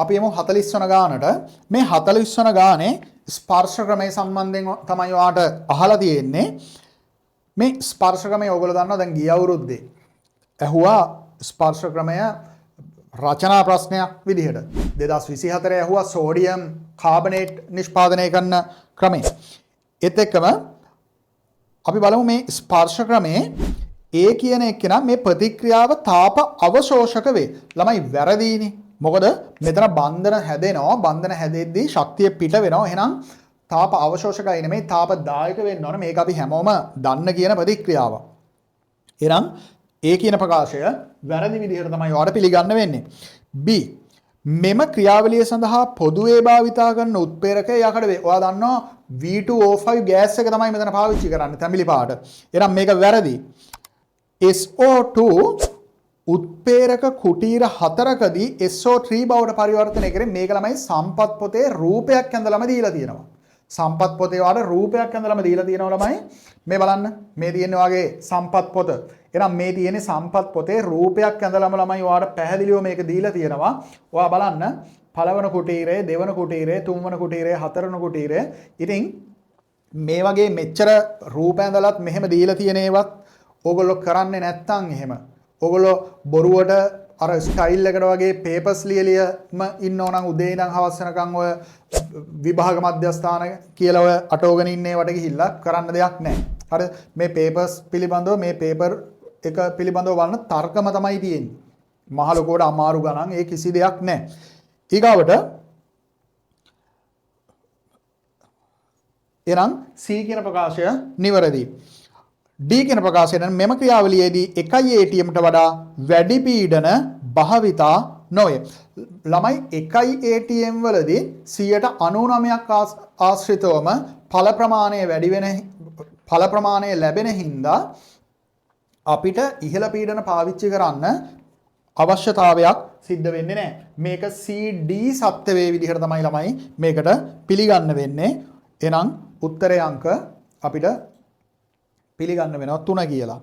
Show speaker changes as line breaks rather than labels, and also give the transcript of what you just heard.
අපි යමු 40 වන ගානට. මේ 40 වන ගානේ ස්පර්ශ ක්‍රමය සම්බන්ධයෙන් තමයි ඔයාට අහලා තියෙන්නේ. මේ ස්පර්ශ ක්‍රමය ඔයගොල්ලෝ දන්නවා දැන් ගිය අවුරුද්දේ ඇහුවා ස්පර්ශ ක්‍රමය රචනා ප්‍රශ්නයක් විදිහට 2024 ඇහුවා සෝඩියම් කාබනේට් නිෂ්පාදනය කරන ක්‍රමය. ඒත් එක්කම අපි බලමු මේ ස්පර්ශ ක්‍රමයේ ඒ කියන එක නම් මේ ප්‍රතික්‍රියාව තාප අවශෝෂක වේ. ළමයි වැරදීනේ. මොකද මෙතන බන්ධන හැදෙනවා. බන්ධන හැදෙද්දී ශක්තිය පිට වෙනවා. එහෙනම් තාප අවශෝෂකයි නෙමෙයි තාප දායක වෙන්න ඕන. මේක අපි හැමෝම දන්න කියන ප්‍රතික්‍රියාව. එහෙනම් ඒ කියන ප්‍රකාශය වැරදි විදිහට තමයි ඔයාලට පිළිගන්න වෙන්නේ. B මෙම ක්‍රියාවලිය සඳහා පොදුවේ භාවිතා කරන උත්ප්‍රේරකය යකඩ වේ. ඔයා දන්නවා V2O5 ගෑස් එක තමයි මෙතන පාවිච්චි කරන්නේ තැඹිලි පාට. එහෙනම් මේක වැරදි. SO2 උත්ප්‍රේරක කුටීර 4කදී SO3 බවට පරිවර්තනය කරේ. මේක ළමයි සම්පත් පොතේ රූපයක් ඇඳලාම දීලා තියෙනවා. සම්පත් පොතේ වල රූපයක් ඇඳලාම දීලා තියෙනවා ළමයි. මේ බලන්න මේ තියෙන්නේ වගේ සම්පත් පොත. එහෙනම් මේ තියෙන්නේ සම්පත් පොතේ රූපයක් ඇඳලාම ළමයි ඔයාලට පැහැදිලිව මේක දීලා තියෙනවා. ඔයා බලන්න පළවන කුටීරය, දෙවන කුටීරය, තුන්වන කුටීරය, හතරවන කුටීරය. ඉතින් මේ වගේ මෙච්චර රූප ඇඳලත් මෙහෙම දීලා තියෙන ඒවත් ඕගොල්ලෝ කරන්නේ නැත්තම් එහෙම. ඕගොල්ලෝ බොරුවට අර ස්ටයිල් එකට වගේ පේපර්ස් ලියලියම ඉන්නෝ නම් උදේ ඉඳන් හවස වෙනකන් ඔය විභාග මධ්‍යස්ථාන කියලා ඔය අටෝගෙන ඉන්නේ වට ගිහිල්ලා කරන්න දෙයක් නැහැ. හරි මේ පේපර්ස් පිළිබඳව මේ පේපර් එක පිළිබඳව බලන තර්කම තමයි තියෙන්නේ. මහ ලොකෝට අමාරු ගණන් ඒ කිසි දෙයක් නැහැ. ඊගාවට එනම් C කියන ප්‍රකාශය නිවැරදි. D කියන ප්‍රකාශයෙන් මෙම ක්‍රියාවලියේදී 1 ATMට වඩා වැඩි පීඩන භාවිතා නොවේ. ළමයි 1 ATM වලදී 99% ආශ්‍රිතවම ඵල ප්‍රමාණය වැඩි වෙන ඵල ප්‍රමාණය ලැබෙන හින්දා අපිට ඉහළ පීඩන පාවිච්චි කරන්න අවශ්‍යතාවයක් සිද්ධ වෙන්නේ නැහැ. මේක CD සත්‍ය වේ විදිහට තමයි ළමයි මේකට පිළිගන්න වෙන්නේ. එහෙනම් උත්තරේ අංක අපිට පිළිගන්න වෙනවා 3 කියලා.